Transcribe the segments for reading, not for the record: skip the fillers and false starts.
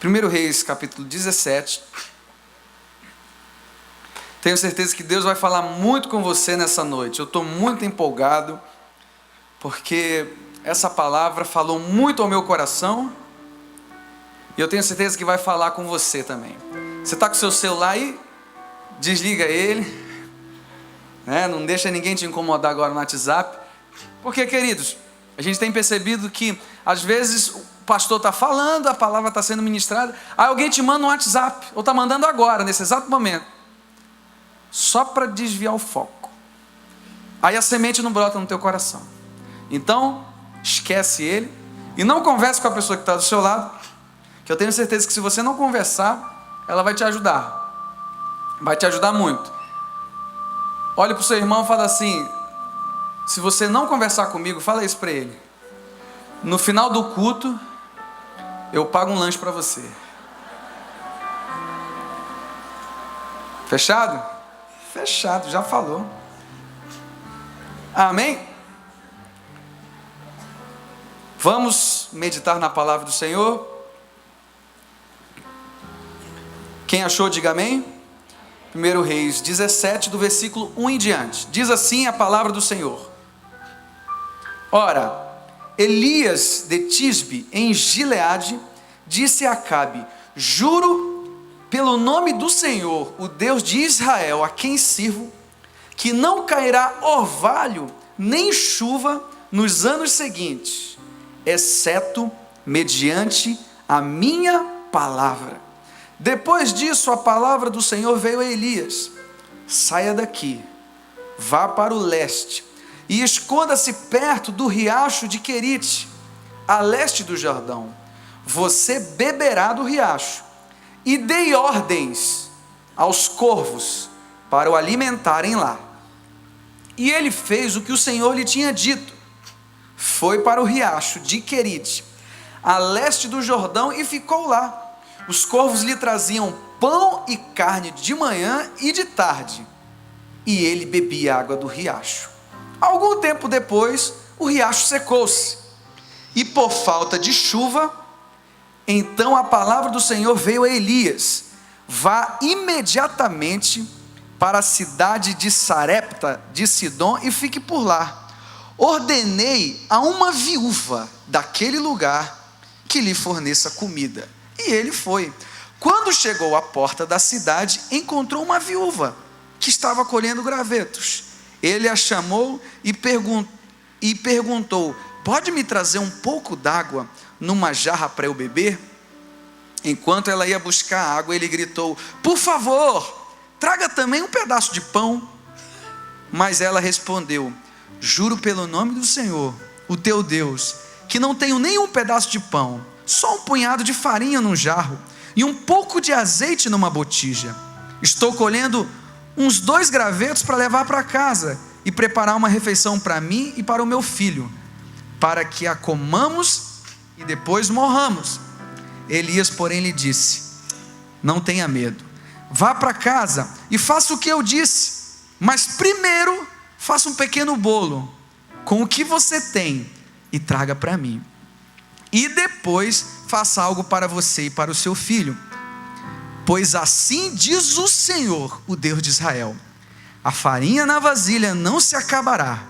1 Reis, capítulo 17. Tenho certeza que Deus vai falar muito com você nessa noite. Eu estou muito empolgado, porque essa palavra falou muito ao meu coração, e eu tenho certeza que vai falar com você também. Você está com o seu celular aí? Desliga ele, né? Não deixa ninguém te incomodar agora no WhatsApp, porque, queridos, a gente tem percebido que às vezes o pastor está falando, a palavra está sendo ministrada, aí alguém te manda um WhatsApp, ou está mandando agora, nesse exato momento, só para desviar o foco. Aí a semente não brota no teu coração. Então, esquece ele e não converse com a pessoa que está do seu lado, que eu tenho certeza que se você não conversar, ela vai te ajudar. Vai te ajudar muito. Olhe para o seu irmão e fala assim: se você não conversar comigo, fala isso para ele. No final do culto, eu pago um lanche para você. Fechado? Fechado, já falou. Amém? Vamos meditar na palavra do Senhor. Quem achou, diga amém. 1 Reis 17, do versículo 1 em diante. Diz assim a palavra do Senhor: Ora, Elias de Tisbe, em Gileade, disse a Acabe: Juro pelo nome do Senhor, o Deus de Israel, a quem sirvo, que não cairá orvalho nem chuva nos anos seguintes, exceto mediante a minha palavra. Depois disso, a palavra do Senhor veio a Elias: saia daqui, vá para o leste e esconda-se perto do riacho de Querite, a leste do Jordão. Você beberá do riacho. E dei ordens aos corvos para o alimentarem lá. E ele fez o que o Senhor lhe tinha dito. Foi para o riacho de Querite, a leste do Jordão, e ficou lá. Os corvos lhe traziam pão e carne de manhã e de tarde, e ele bebia água do riacho. Algum tempo depois, o riacho secou-se, e por falta de chuva, então a palavra do Senhor veio a Elias: vá imediatamente para a cidade de Sarepta de Sidom e fique por lá. Ordenei a uma viúva daquele lugar que lhe forneça comida. E ele foi. Quando chegou à porta da cidade, encontrou uma viúva que estava colhendo gravetos. Ele a chamou e perguntou: pode me trazer um pouco d'água numa jarra para eu beber? Enquanto ela ia buscar água, ele gritou: por favor, traga também um pedaço de pão. Mas ela respondeu: juro pelo nome do Senhor, o teu Deus, que não tenho nenhum pedaço de pão, só um punhado de farinha num jarro e um pouco de azeite numa botija. Estou colhendo uns 2 gravetos para levar para casa e preparar uma refeição para mim e para o meu filho, para que a comamos e depois morramos. Elias, porém, lhe disse: não tenha medo, vá para casa e faça o que eu disse, mas primeiro faça um pequeno bolo com o que você tem e traga para mim, e depois faça algo para você e para o seu filho, pois assim diz o Senhor, o Deus de Israel: a farinha na vasilha não se acabará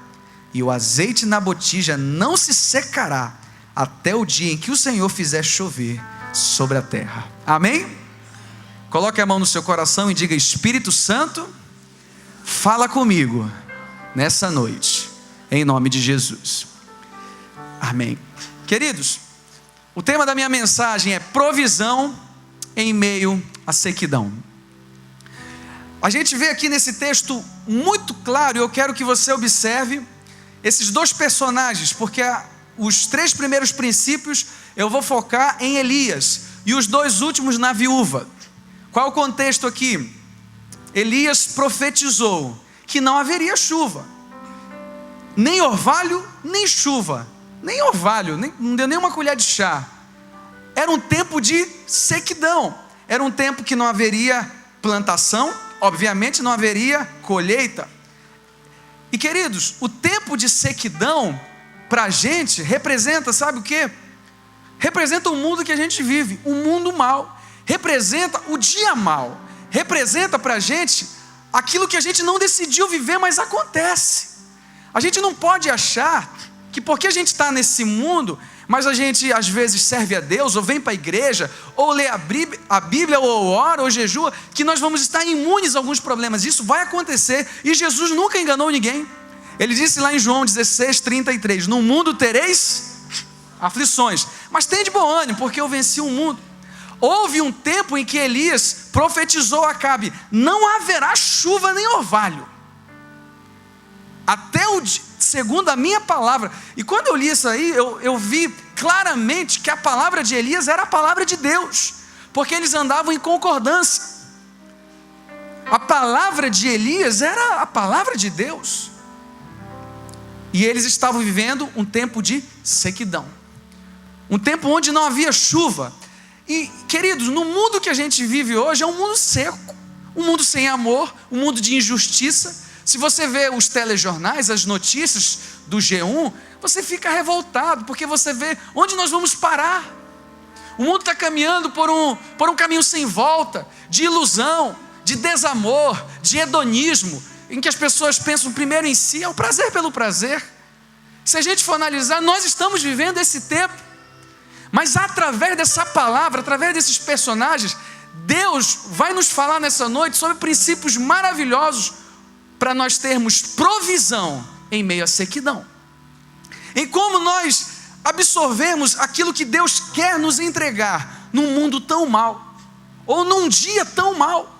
e o azeite na botija não se secará, até o dia em que o Senhor fizer chover sobre a terra. Amém? Coloque a mão no seu coração e diga: Espírito Santo, fala comigo nessa noite, em nome de Jesus. Amém. Queridos, o tema da minha mensagem é provisão em meio à sequidão. A gente vê aqui nesse texto muito claro, e eu quero que você observe esses 2 personagens, porque os 3 primeiros princípios eu vou focar em Elias, e os 2 últimos na viúva. Qual o contexto aqui? Elias profetizou que não haveria chuva, nem orvalho, nem chuva, nem orvalho, não deu nem uma colher de chá. Era um tempo de sequidão, era um tempo que não haveria plantação, obviamente não haveria colheita. E queridos, o tempo de sequidão para a gente representa, sabe o quê? representa o mundo que a gente vive, um mundo mau, representa o dia mau, representa para a gente aquilo que a gente não decidiu viver, mas acontece. A gente não pode achar que porque a gente está nesse mundo, mas a gente às vezes serve a Deus, ou vem para a igreja, ou lê a Bíblia, ou ora, ou jejua, que nós vamos estar imunes a alguns problemas. Isso vai acontecer, e Jesus nunca enganou ninguém. Ele disse lá em João 16:33, no mundo tereis aflições, mas tem de bom ânimo, porque eu venci o mundo. Houve um tempo em que Elias profetizou a Acabe, não haverá chuva nem orvalho, até o dia, segundo a minha palavra. E quando eu li isso aí, eu vi claramente que a palavra de Elias era a palavra de Deus, porque eles andavam em concordância. A palavra de Elias era a palavra de Deus, e eles estavam vivendo um tempo de sequidão, um tempo onde não havia chuva. E queridos, no mundo que a gente vive hoje é um mundo seco, um mundo sem amor, um mundo de injustiça. Se você vê os telejornais, as notícias do G1, você fica revoltado, porque você vê onde nós vamos parar. O mundo está caminhando por um caminho sem volta, de ilusão, de desamor, de hedonismo, em que as pessoas pensam primeiro em si, é o prazer pelo prazer. Se a gente for analisar, nós estamos vivendo esse tempo, mas através dessa palavra, através desses personagens, Deus vai nos falar nessa noite sobre princípios maravilhosos para nós termos provisão em meio à sequidão, em como nós absorvermos aquilo que Deus quer nos entregar num mundo tão mau, ou num dia tão mau,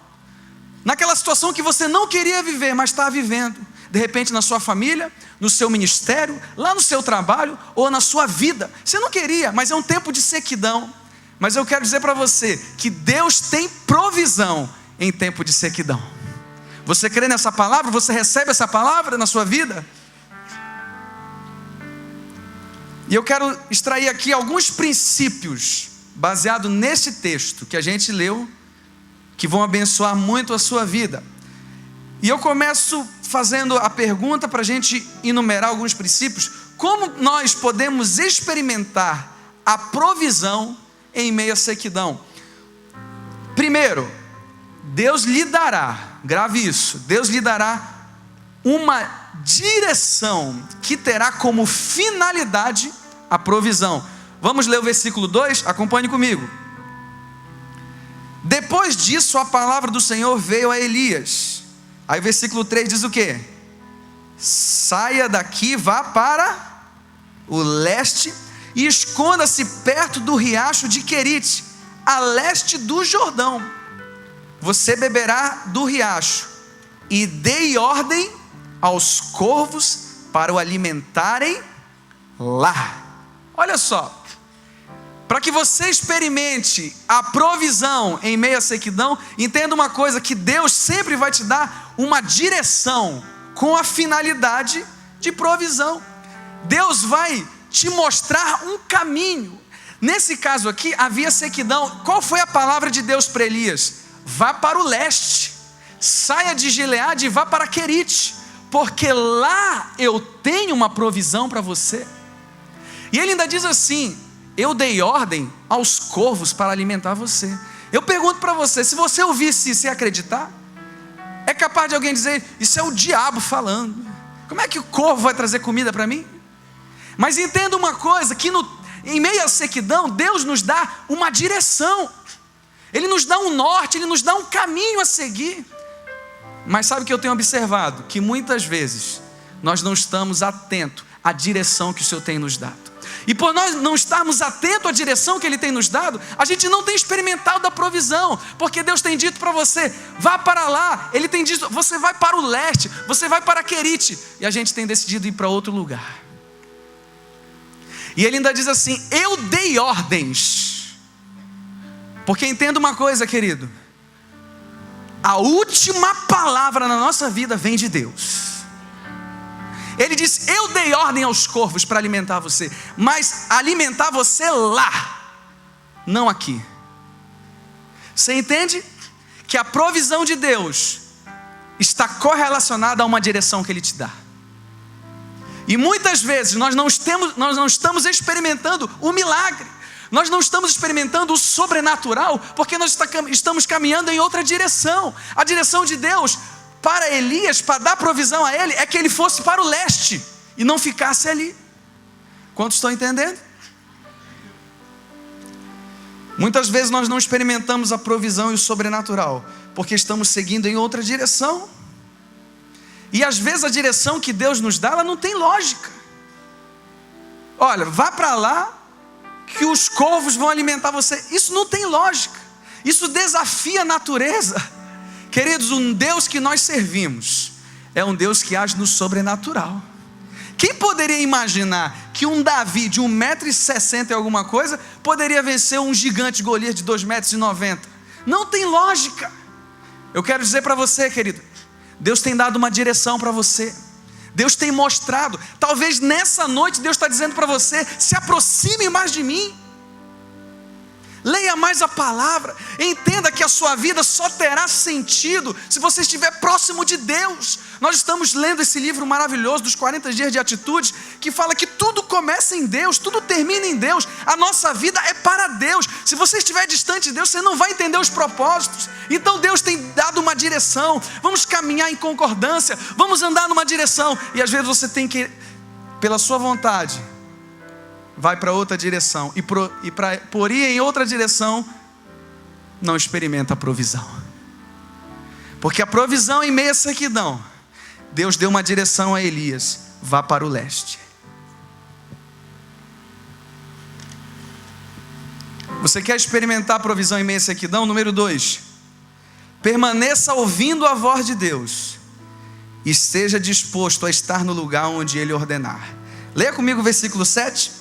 naquela situação que você não queria viver, mas está vivendo, de repente na sua família, no seu ministério, lá no seu trabalho, ou na sua vida. Você não queria, mas é um tempo de sequidão. Mas eu quero dizer para você que Deus tem provisão em tempo de sequidão. Você crê nessa palavra? Você recebe essa palavra na sua vida? E eu quero extrair aqui alguns princípios baseados nesse texto que a gente leu, que vão abençoar muito a sua vida. E eu começo fazendo a pergunta para a gente enumerar alguns princípios. Como nós podemos experimentar a provisão em meio à sequidão? Primeiro, Deus lhe dará, grave isso, Deus lhe dará uma direção que terá como finalidade a provisão. Vamos ler o versículo 2? Acompanhe comigo. Depois disso, a palavra do Senhor veio a Elias. Aí o versículo 3 diz o quê? Saia daqui, vá para o leste e esconda-se perto do riacho de Querite, a leste do Jordão. Você beberá do riacho, e dei ordem aos corvos para o alimentarem lá. Olha só, para que você experimente a provisão em meio à sequidão, entenda uma coisa, que Deus sempre vai te dar uma direção com a finalidade de provisão. Deus vai te mostrar um caminho. Nesse caso aqui havia sequidão. Qual foi a palavra de Deus para Elias? Vá para o leste, saia de Gileade e vá para Querite, porque lá eu tenho uma provisão para você. E ele ainda diz assim: eu dei ordem aos corvos para alimentar você. Eu pergunto para você, se você ouvisse isso e acreditar, é capaz de alguém dizer, isso é o diabo falando, como é que o corvo vai trazer comida para mim? Mas entenda uma coisa, que em meio à sequidão, Deus nos dá uma direção, Ele nos dá um norte, Ele nos dá um caminho a seguir. Mas sabe o que eu tenho observado? Que muitas vezes nós não estamos atentos à direção que o Senhor tem nos dado. E por nós não estarmos atentos à direção que Ele tem nos dado, a gente não tem experimentado da provisão, porque Deus tem dito para você, vá para lá. Ele tem dito, você vai para o leste, você vai para Querite, e a gente tem decidido ir para outro lugar. E Ele ainda diz assim, eu dei ordens. Porque entenda uma coisa, querido, a última palavra na nossa vida vem de Deus. Ele disse, eu dei ordem aos corvos para alimentar você, mas alimentar você lá, não aqui. Você entende? Que a provisão de Deus está correlacionada a uma direção que Ele te dá. E muitas vezes nós não estamos experimentando o milagre. Nós não estamos experimentando o sobrenatural porque nós estamos caminhando em outra direção. A direção de Deus para Elias, para dar provisão a ele, é que ele fosse para o leste e não ficasse ali. Quantos estão entendendo? Muitas vezes nós não experimentamos a provisão e o sobrenatural porque estamos seguindo em outra direção. E às vezes a direção que Deus nos dá, ela não tem lógica. Olha, vá para lá que os corvos vão alimentar você. Isso não tem lógica. Isso desafia a natureza. Queridos, um Deus que nós servimos é um Deus que age no sobrenatural. Quem poderia imaginar que um Davi de 1,60 m e alguma coisa poderia vencer um gigante Golias de 2,90 m? Não tem lógica. Eu quero dizer para você, querido, Deus tem dado uma direção para você. Deus tem mostrado. Talvez nessa noite Deus está dizendo para você: se aproxime mais de mim. Leia mais a palavra. Entenda que a sua vida só terá sentido se você estiver próximo de Deus. Nós estamos lendo esse livro maravilhoso dos 40 dias de atitudes, que fala que tudo começa em Deus, tudo termina em Deus. A nossa vida é para Deus. Se você estiver distante de Deus, você não vai entender os propósitos. Então Deus tem dado uma direção. Vamos caminhar em concordância, vamos andar numa direção. E às vezes você tem que, pela sua vontade, vai para outra direção, e por ir em outra direção, não experimenta a provisão. Porque a provisão em meio à sequidão, Deus deu uma direção a Elias: vá para o leste. Você quer experimentar a provisão em meio à sequidão? Número 2, permaneça ouvindo a voz de Deus, e esteja disposto a estar no lugar onde Ele ordenar. Leia comigo o versículo 7.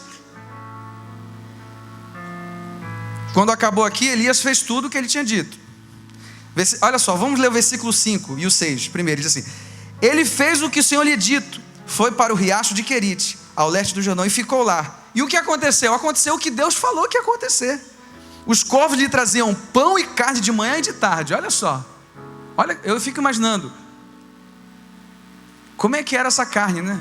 Quando acabou aqui, Elias fez tudo o que ele tinha dito. Olha só, vamos ler o versículo 5 e o 6 primeiro. Diz assim: ele fez o que o Senhor lhe dito, foi para o riacho de Querite, ao leste do Jordão, e ficou lá. E o que aconteceu? Aconteceu o que Deus falou que ia acontecer. Os corvos lhe traziam pão e carne de manhã e de tarde. Olha só, olha, eu fico imaginando como é que era essa carne, né?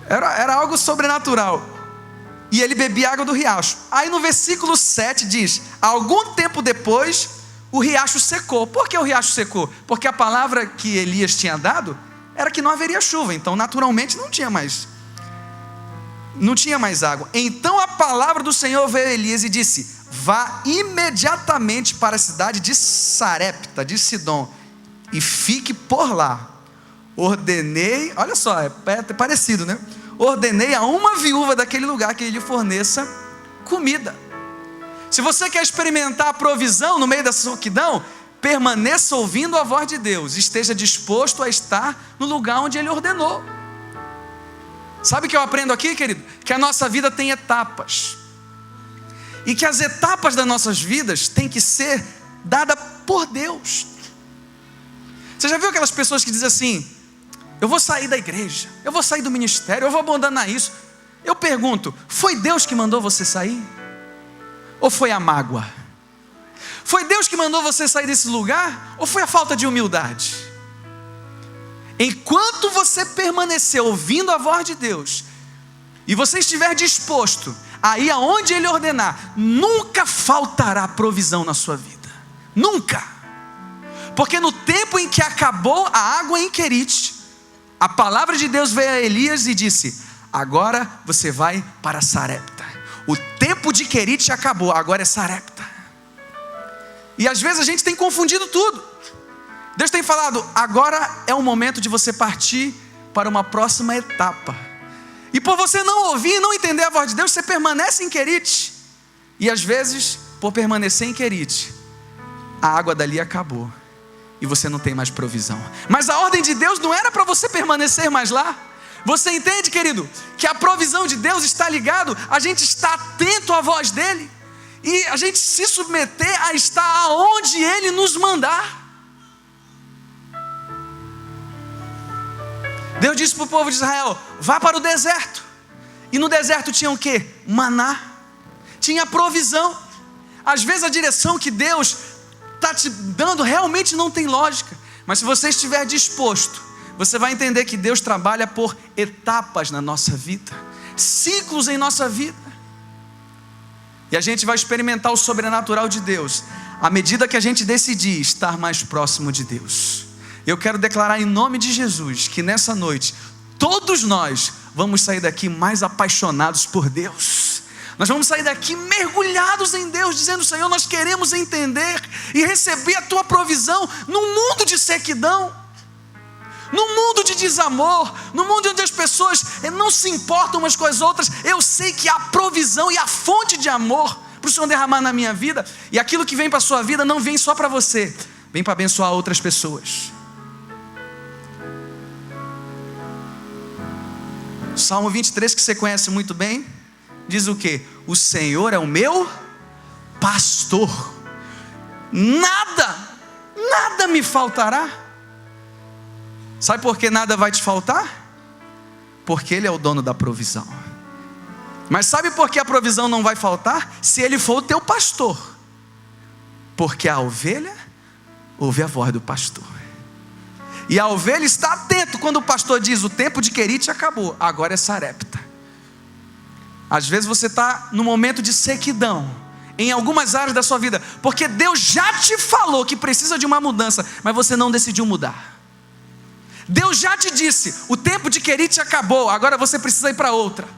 Era algo sobrenatural. E ele bebia água do riacho. Aí no versículo 7 diz: algum tempo depois o riacho secou. Por que o riacho secou? Porque a palavra que Elias tinha dado era que não haveria chuva. Então naturalmente não tinha mais água. Então a palavra do Senhor veio a Elias e disse: vá imediatamente para a cidade de Sarepta, de Sidom, e fique por lá. Ordenei, olha só, é parecido, né? Ordenei a uma viúva daquele lugar que lhe forneça comida. Se você quer experimentar a provisão no meio da sequidão, permaneça ouvindo a voz de Deus, esteja disposto a estar no lugar onde Ele ordenou. Sabe o que eu aprendo aqui, querido? Que a nossa vida tem etapas, e que as etapas das nossas vidas têm que ser dadas por Deus. Você já viu aquelas pessoas que dizem assim: eu vou sair da igreja, eu vou sair do ministério, eu vou abandonar isso? Eu pergunto: foi Deus que mandou você sair? Ou foi a mágoa? Foi Deus que mandou você sair desse lugar? Ou foi a falta de humildade? Enquanto você permanecer ouvindo a voz de Deus, e você estiver disposto a ir aonde Ele ordenar, nunca faltará provisão na sua vida. Nunca. Porque no tempo em que acabou a água em Querite, a palavra de Deus veio a Elias e disse: agora você vai para Sarepta. O tempo de Querite acabou, agora é Sarepta. E às vezes a gente tem confundido tudo. Deus tem falado: agora é o momento de você partir para uma próxima etapa. E por você não ouvir e não entender a voz de Deus, você permanece em Querite. E às vezes, por permanecer em Querite, a água dali acabou e você não tem mais provisão. Mas a ordem de Deus não era para você permanecer mais lá. Você entende, querido, que a provisão de Deus está ligado a gente estar atento à voz dEle, e a gente se submeter a estar aonde Ele nos mandar. Deus disse para o povo de Israel: vá para o deserto. E no deserto tinha o quê? Maná. Tinha provisão. Às vezes a direção que Deus está te dando realmente não tem lógica, mas se você estiver disposto, você vai entender que Deus trabalha por etapas na nossa vida. ciclos em nossa vida. E a gente vai experimentar o sobrenatural de Deus à medida que a gente decidir estar mais próximo de Deus. Eu quero declarar em nome de Jesus que nessa noite todos nós vamos sair daqui mais apaixonados por Deus. Nós vamos sair daqui mergulhados em Deus, dizendo: Senhor, nós queremos entender e receber a Tua provisão num mundo de sequidão, num mundo de desamor, num mundo onde as pessoas não se importam umas com as outras. Eu sei que há provisão e a fonte de amor para o Senhor derramar na minha vida, e aquilo que vem para a sua vida não vem só para você, vem para abençoar outras pessoas. Salmo 23, que você conhece muito bem, diz o quê? O Senhor é o meu pastor, nada me faltará. Sabe por que nada vai te faltar? Porque Ele é o dono da provisão. Mas sabe por que a provisão não vai faltar? Se Ele for o teu pastor. Porque a ovelha ouve a voz do pastor, e a ovelha está atenta quando o pastor diz: o tempo de Querite acabou, agora é Sarepta. Às vezes você está no momento de sequidão em algumas áreas da sua vida, porque Deus já te falou que precisa de uma mudança, mas você não decidiu mudar. Deus já te disse: o tempo de Querite acabou, agora você precisa ir para outra.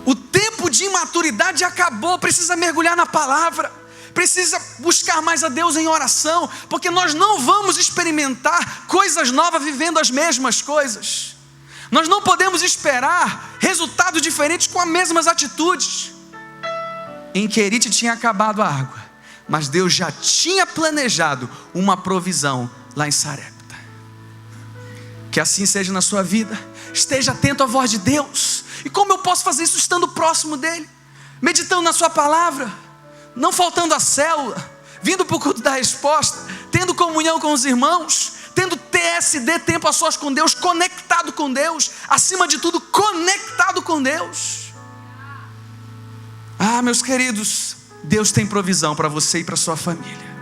O tempo de imaturidade acabou, precisa mergulhar na palavra, precisa buscar mais a Deus em oração, porque nós não vamos experimentar coisas novas vivendo as mesmas coisas. Nós não podemos esperar resultados diferentes com as mesmas atitudes. Em Querite tinha acabado a água, mas Deus já tinha planejado uma provisão lá em Sarepta. Que assim seja na sua vida. Esteja atento à voz de Deus. E como eu posso fazer isso? Estando próximo dEle, meditando na sua palavra, não faltando a célula, vindo para o culto da resposta, tendo comunhão com os irmãos, tendo TSD, tempo a sós com Deus, conectado com Deus, acima de tudo, conectado com Deus. Ah, meus queridos, Deus tem provisão para você e para sua família.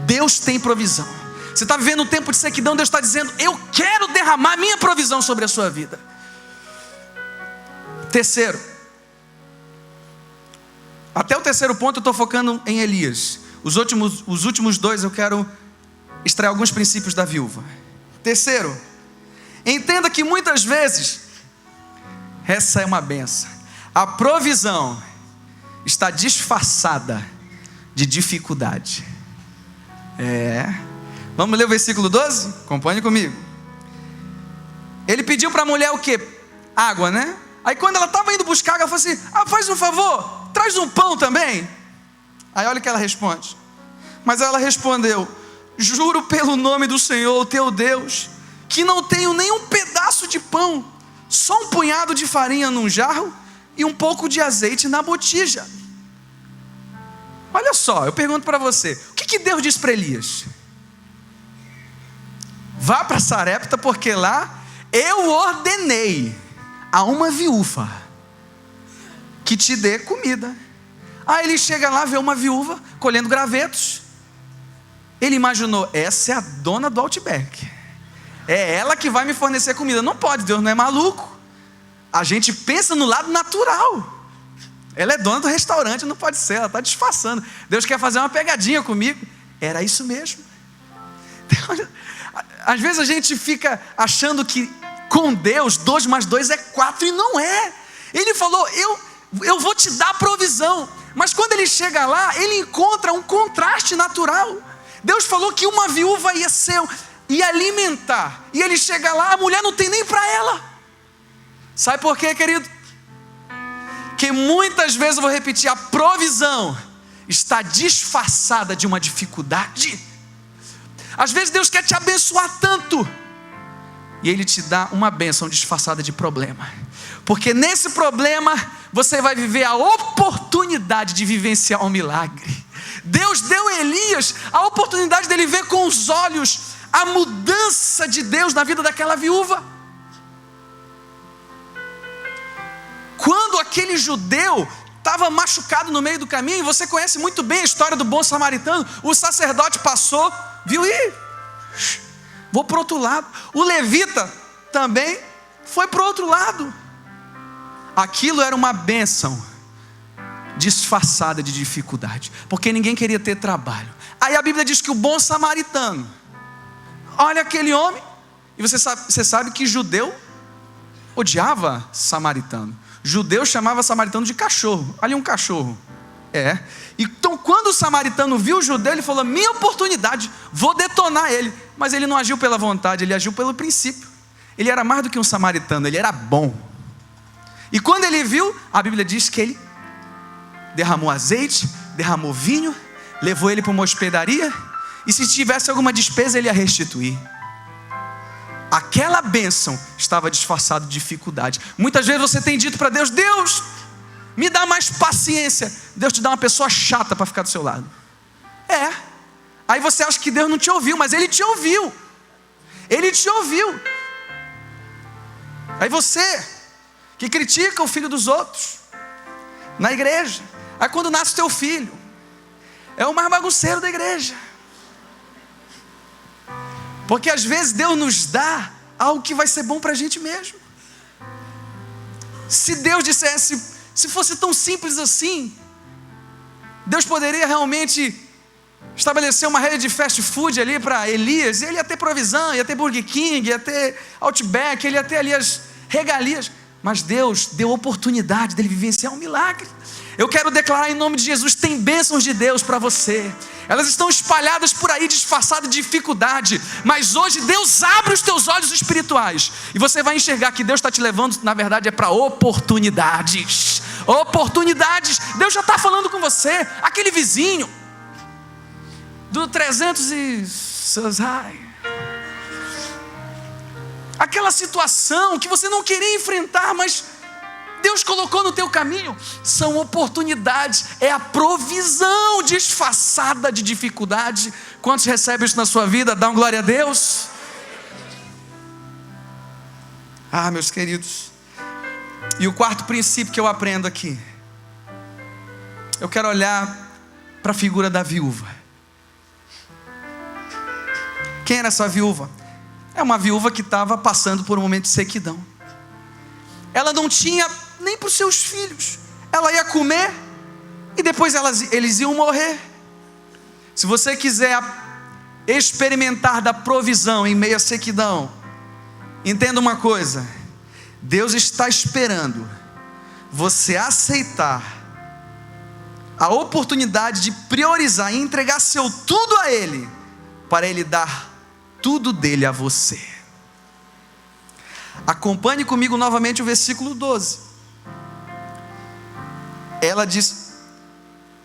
Deus tem provisão. Você está vivendo um tempo de sequidão, Deus está dizendo: eu quero derramar minha provisão sobre a sua vida. Terceiro, até o terceiro ponto eu estou focando em Elias. Os últimos dois eu quero extrair alguns princípios da viúva. Terceiro, entenda que muitas vezes, essa é uma benção, a provisão está disfarçada de dificuldade. Vamos ler o versículo 12? Acompanhe comigo. Ele pediu para a mulher o quê? Água, né? Aí quando ela estava indo buscar água, ela falou assim: faz um favor, traz um pão também. Aí olha o que ela responde. Mas ela respondeu: juro pelo nome do Senhor, teu Deus, que não tenho nem um pedaço de pão, só um punhado de farinha num jarro e um pouco de azeite na botija. Olha só, eu pergunto para você, o que Deus disse para Elias? Vá para Sarepta, porque lá eu ordenei a uma viúva que te dê comida. Aí ele chega lá, vê uma viúva colhendo gravetos. Ele imaginou: essa é a dona do Outback, é ela que vai me fornecer comida. Não pode, Deus não é maluco. A gente pensa no lado natural. Ela é dona do restaurante, não pode ser, ela está disfarçando. Deus quer fazer uma pegadinha comigo. Era isso mesmo. Às vezes a gente fica achando que com Deus 2 mais 2 é 4, e não é. Ele falou: eu vou te dar provisão. Mas quando ele chega lá, ele encontra um contraste natural. Deus falou que uma viúva ia alimentar, e ele chega lá, a mulher não tem nem para ela. Sabe por quê, querido? Que muitas vezes, eu vou repetir, a provisão está disfarçada de uma dificuldade. Às vezes Deus quer te abençoar tanto, e Ele te dá uma bênção disfarçada de problema, porque nesse problema você vai viver a oportunidade de vivenciar um milagre. Deus deu a Elias a oportunidade dele ver com os olhos a mudança de Deus na vida daquela viúva. Quando aquele judeu estava machucado no meio do caminho, você conhece muito bem a história do bom samaritano. O sacerdote passou, viu, e vou para o outro lado. O levita também foi para o outro lado. Aquilo era uma bênção disfarçada de dificuldade, porque ninguém queria ter trabalho. Aí a Bíblia diz que o bom samaritano olha aquele homem, e você sabe que judeu odiava samaritano. Judeu chamava samaritano de cachorro. Ali um cachorro. Então quando o samaritano viu o judeu, ele falou: minha oportunidade, vou detonar ele. Mas ele não agiu pela vontade, ele agiu pelo princípio. Ele era mais do que um samaritano, ele era bom. E quando ele viu, a Bíblia diz que ele derramou azeite, derramou vinho, levou ele para uma hospedaria, e se tivesse alguma despesa ele ia restituir. Aquela bênção estava disfarçada de dificuldade. Muitas vezes você tem dito para Deus: Deus, me dá mais paciência. Deus te dá uma pessoa chata para ficar do seu lado. Aí você acha que Deus não te ouviu, mas Ele te ouviu. Ele te ouviu. Aí você que critica o filho dos outros na igreja, aí quando nasce teu filho, é o mais bagunceiro da igreja. Porque às vezes Deus nos dá algo que vai ser bom para a gente mesmo. Se Deus dissesse, se fosse tão simples assim, Deus poderia realmente estabelecer uma rede de fast food ali para Elias, e ele ia ter provisão, ia ter Burger King, ia ter Outback, ele ia ter ali as regalias. Mas Deus deu oportunidade dele vivenciar um milagre. Eu quero declarar em nome de Jesus: tem bênçãos de Deus para você. Elas estão espalhadas por aí, disfarçadas de dificuldade. Mas hoje Deus abre os teus olhos espirituais, e você vai enxergar que Deus está te levando, na verdade, é para oportunidades. Oportunidades. Deus já está falando com você. Aquele vizinho do 300 e... aquela situação que você não queria enfrentar, mas Deus colocou no teu caminho, são oportunidades, é a provisão disfarçada de dificuldade. Quantos recebem isso na sua vida? Dá uma glória a Deus. Meus queridos, e o quarto princípio que eu aprendo aqui, eu quero olhar para a figura da viúva. Quem era essa viúva? É uma viúva que estava passando por um momento de sequidão. Ela não tinha nem para os seus filhos. Ela ia comer e depois eles iam morrer. Se você quiser experimentar da provisão em meio à sequidão, entenda uma coisa: Deus está esperando você aceitar a oportunidade de priorizar e entregar seu tudo a Ele, para Ele dar tudo dele a você. Acompanhe comigo novamente o versículo 12. Ela diz,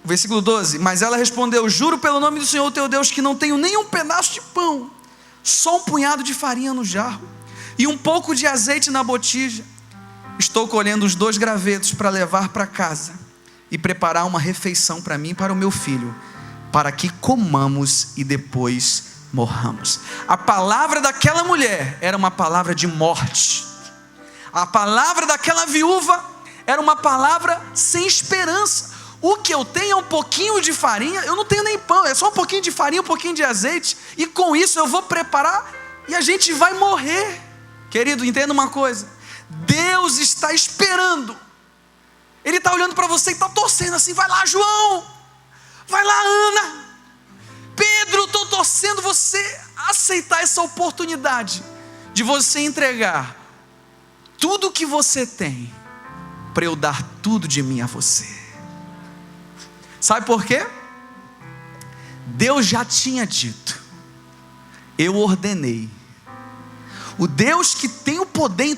versículo 12: mas ela respondeu: juro pelo nome do Senhor teu Deus que não tenho nem um pedaço de pão, só um punhado de farinha no jarro e um pouco de azeite na botija. Estou colhendo os 2 gravetos para levar para casa e preparar uma refeição para mim e para o meu filho, para que comamos e depois morramos. A palavra daquela mulher era uma palavra de morte. A palavra daquela viúva era uma palavra sem esperança. O que eu tenho é um pouquinho de farinha, eu não tenho nem pão, é só um pouquinho de farinha, um pouquinho de azeite, e com isso eu vou preparar e a gente vai morrer. Querido, entenda uma coisa: Deus está esperando. Ele está olhando para você e está torcendo assim: vai lá, João, vai lá, Ana, Pedro, estou torcendo você aceitar essa oportunidade de você entregar tudo que você tem, para eu dar tudo de mim a você. Sabe por quê? Deus já tinha dito: eu ordenei. O Deus que tem o poder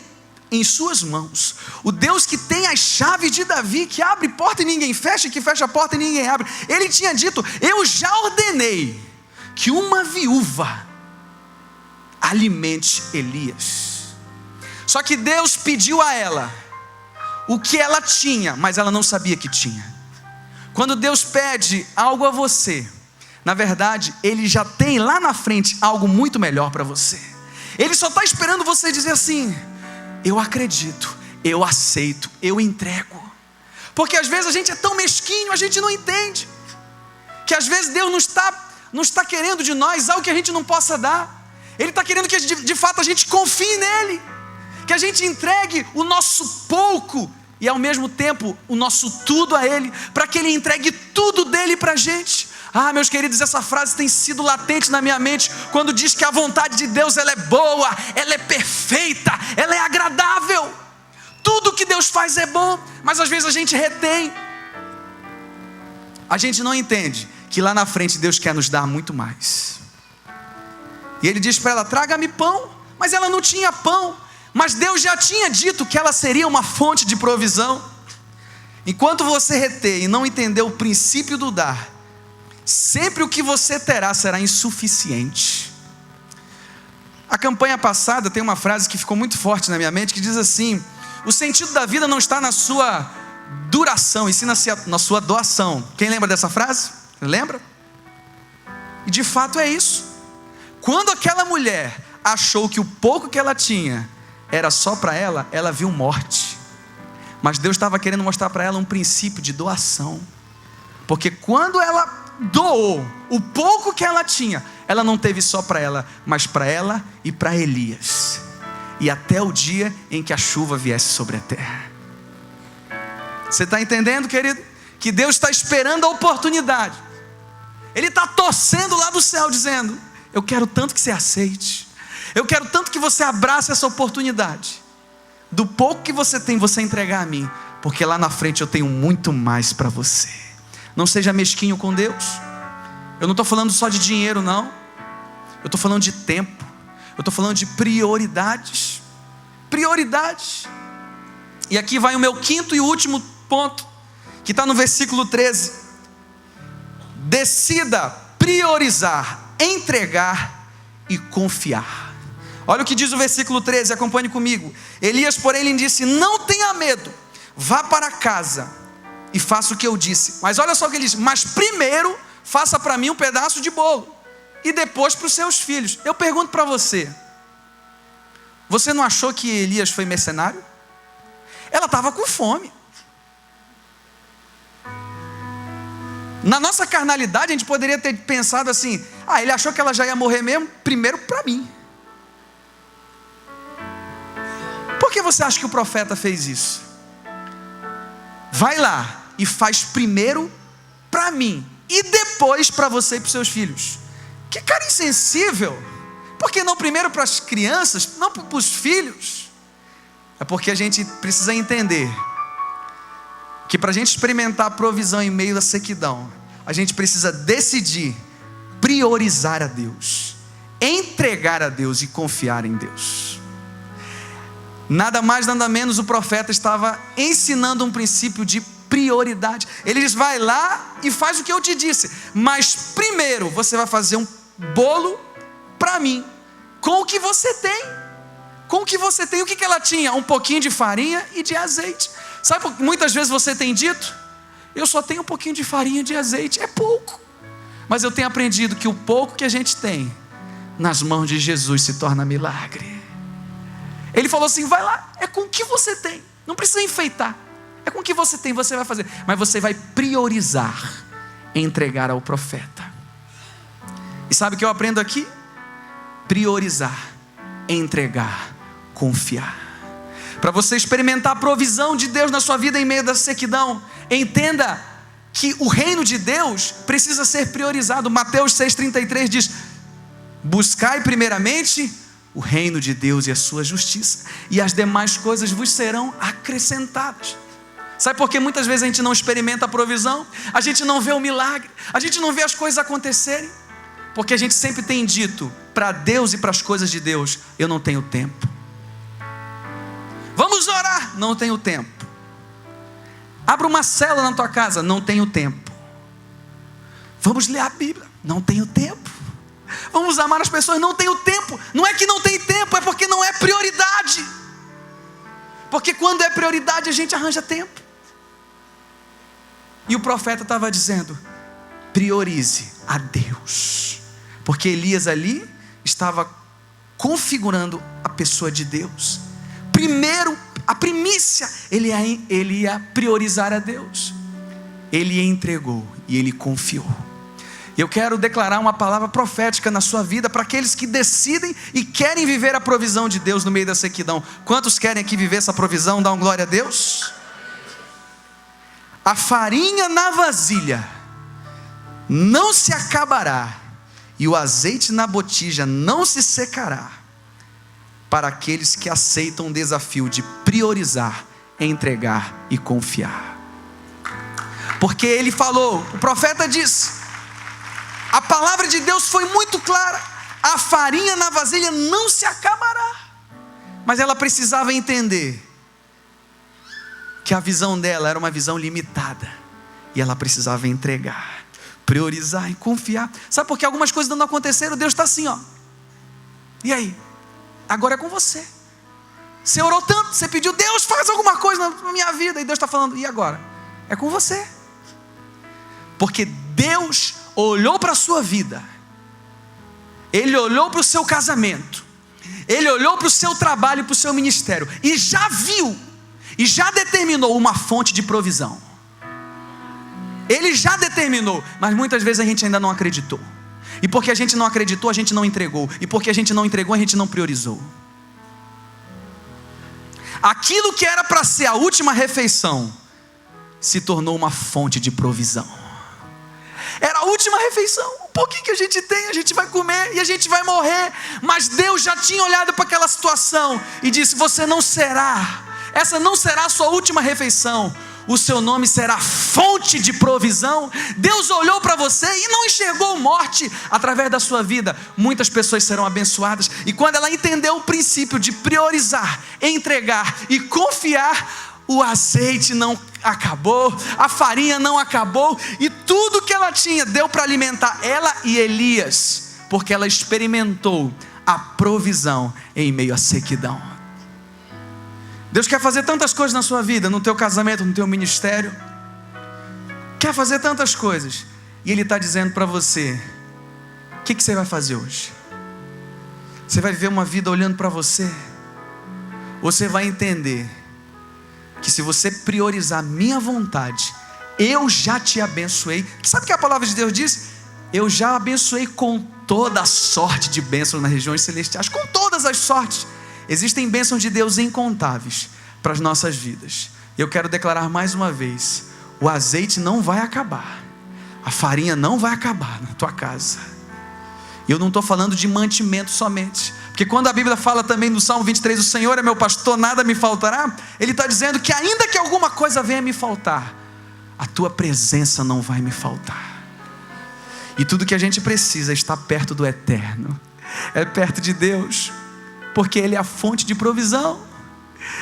em suas mãos, o Deus que tem as chaves de Davi, que abre porta e ninguém fecha, que fecha a porta e ninguém abre, Ele tinha dito: eu já ordenei que uma viúva alimente Elias. Só que Deus pediu a ela o que ela tinha, mas ela não sabia que tinha. Quando Deus pede algo a você, na verdade Ele já tem lá na frente algo muito melhor para você. Ele só está esperando você dizer assim: eu acredito, eu aceito, eu entrego. Porque às vezes a gente é tão mesquinho, a gente não entende que às vezes Deus não está querendo de nós algo que a gente não possa dar. Ele está querendo que de fato a gente confie nele, que a gente entregue o nosso pouco e ao mesmo tempo o nosso tudo a Ele, para que Ele entregue tudo dele para a gente. Meus queridos, essa frase tem sido latente na minha mente, quando diz que a vontade de Deus, ela é boa, ela é perfeita, ela é agradável. Tudo que Deus faz é bom, mas às vezes a gente retém. A gente não entende que lá na frente Deus quer nos dar muito mais. E Ele diz para ela: traga-me pão. Mas ela não tinha pão, mas Deus já tinha dito que ela seria uma fonte de provisão. Enquanto você reter e não entender o princípio do dar, sempre o que você terá será insuficiente. A campanha passada tem uma frase que ficou muito forte na minha mente, que diz assim: o sentido da vida não está na sua duração, e sim na sua doação. Quem lembra dessa frase? Lembra? E de fato é isso. Quando aquela mulher achou que o pouco que ela tinha era só para ela, ela viu morte. Mas Deus estava querendo mostrar para ela um princípio de doação. Porque quando ela doou o pouco que ela tinha, ela não teve só para ela, mas para ela e para Elias. E até o dia em que a chuva viesse sobre a terra. Você está entendendo, querido? Que Deus está esperando a oportunidade. Ele está torcendo lá do céu, dizendo: eu quero tanto que você aceite. Eu quero tanto que você abrace essa oportunidade. Do pouco que você tem, você entregar a mim. Porque lá na frente eu tenho muito mais para você. Não seja mesquinho com Deus. Eu não estou falando só de dinheiro, não. Eu estou falando de tempo. Eu estou falando de prioridades. Prioridades. E aqui vai o meu quinto e último ponto, que está no versículo 13. Decida priorizar, entregar e confiar. Olha o que diz o versículo 13, acompanhe comigo. Elias, porém, lhe disse: não tenha medo, vá para casa e faça o que eu disse. Mas olha só o que ele diz: mas primeiro faça para mim um pedaço de bolo, e depois para os seus filhos. Eu pergunto para você: você não achou que Elias foi mercenário? Ela estava com fome. Na nossa carnalidade a gente poderia ter pensado assim: ele achou que ela já ia morrer mesmo, primeiro para mim. Por que você acha que o profeta fez isso? Vai lá e faz primeiro para mim e depois para você e para os seus filhos. Que cara insensível! Por que não primeiro para as crianças, não para os filhos? É porque a gente precisa entender que para a gente experimentar a provisão em meio da sequidão, a gente precisa decidir priorizar a Deus, entregar a Deus e confiar em Deus. Nada mais, nada menos, o profeta estava ensinando um princípio de prioridade. Ele diz: vai lá e faz o que eu te disse, mas primeiro você vai fazer um bolo para mim, com o que você tem. Com o que você tem. O que ela tinha? Um pouquinho de farinha e de azeite. Sabe por que muitas vezes você tem dito: eu só tenho um pouquinho de farinha e de azeite, é pouco. Mas eu tenho aprendido que o pouco que a gente tem nas mãos de Jesus se torna milagre. Ele falou assim: vai lá, é com o que você tem, não precisa enfeitar, é com o que você tem, você vai fazer, mas você vai priorizar, entregar ao profeta. E sabe o que eu aprendo aqui? Priorizar, entregar, confiar. Para você experimentar a provisão de Deus na sua vida em meio da sequidão, entenda que o reino de Deus precisa ser priorizado. Mateus 6,33 diz: buscai primeiramente o reino de Deus e a sua justiça, e as demais coisas vos serão acrescentadas. Sabe por que muitas vezes a gente não experimenta a provisão? A gente não vê o milagre, a gente não vê as coisas acontecerem, porque a gente sempre tem dito para Deus e para as coisas de Deus: eu não tenho tempo. Vamos orar, não tenho tempo. Abra uma célula na tua casa, não tenho tempo. Vamos ler a Bíblia, não tenho tempo. Vamos amar as pessoas, não tenho tempo. Não é que não tem tempo, é porque não é prioridade. Porque quando é prioridade a gente arranja tempo. E o profeta estava dizendo: priorize a Deus. Porque Elias ali estava configurando a pessoa de Deus. Primeiro, a primícia, ele ia priorizar a Deus. Ele entregou e ele confiou. Eu quero declarar uma palavra profética na sua vida para aqueles que decidem e querem viver a provisão de Deus no meio da sequidão. Quantos querem aqui viver essa provisão? Dá um glória a Deus. A farinha na vasilha não se acabará, e o azeite na botija não se secará, para aqueles que aceitam o desafio de priorizar, entregar e confiar. Porque ele falou, o profeta disse, a palavra de Deus foi muito clara: a farinha na vasilha não se acabará. Mas ela precisava entender que a visão dela era uma visão limitada, e ela precisava entregar, priorizar e confiar. Sabe por que algumas coisas não aconteceram? Deus está assim, ó. E aí? Agora é com você. Você orou tanto, você pediu, Deus, faz alguma coisa na minha vida, e Deus está falando, e agora? É com você. Porque Deus olhou para a sua vida, Ele olhou para o seu casamento, Ele olhou para o seu trabalho, para o seu ministério, e já viu, e já determinou uma fonte de provisão. Ele já determinou, mas muitas vezes a gente ainda não acreditou. E porque a gente não acreditou, a gente não entregou. E porque a gente não entregou, a gente não priorizou. Aquilo que era para ser a última refeição se tornou uma fonte de provisão. Era a última refeição, um pouquinho que a gente tem, a gente vai comer e a gente vai morrer. Mas Deus já tinha olhado para aquela situação e disse: essa não será a sua última refeição, o seu nome será fonte de provisão. Deus olhou para você e não enxergou morte através da sua vida. Muitas pessoas serão abençoadas. E quando ela entendeu o princípio de priorizar, entregar e confiar, o azeite não acabou, a farinha não acabou, e tudo que ela tinha deu para alimentar ela e Elias, porque ela experimentou a provisão em meio à sequidão. Deus quer fazer tantas coisas na sua vida, no teu casamento, no teu ministério, quer fazer tantas coisas, e Ele está dizendo para você: o que você vai fazer hoje? Você vai viver uma vida olhando para você? Ou você vai entender que se você priorizar minha vontade, eu já te abençoei? Sabe o que a palavra de Deus diz? Eu já abençoei com toda a sorte de bênçãos nas regiões celestiais, com todas as sortes. Existem bênçãos de Deus incontáveis para as nossas vidas. Eu quero declarar mais uma vez: o azeite não vai acabar, a farinha não vai acabar na tua casa. E eu não estou falando de mantimento somente, porque quando a Bíblia fala também no Salmo 23, o Senhor é meu pastor, nada me faltará. Ele está dizendo que ainda que alguma coisa venha me faltar, a tua presença não vai me faltar. E tudo que a gente precisa é estar perto do eterno, é perto de Deus, porque Ele é a fonte de provisão.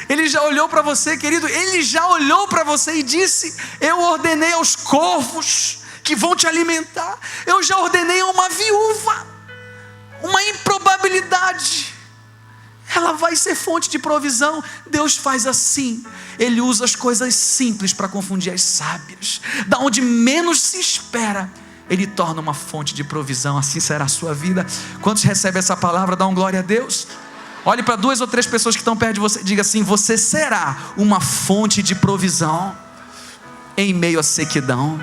Ele já olhou para você, querido, Ele já olhou para você e disse: eu ordenei aos corvos que vão te alimentar, eu já ordenei a uma viúva, uma improbabilidade, ela vai ser fonte de provisão. Deus faz assim, Ele usa as coisas simples para confundir as sábias. Da onde menos se espera, Ele torna uma fonte de provisão. Assim será a sua vida. Quantos recebem essa palavra? Dá um glória a Deus. Olhe para 2 ou 3 pessoas que estão perto de você, diga assim: você será uma fonte de provisão em meio à sequidão.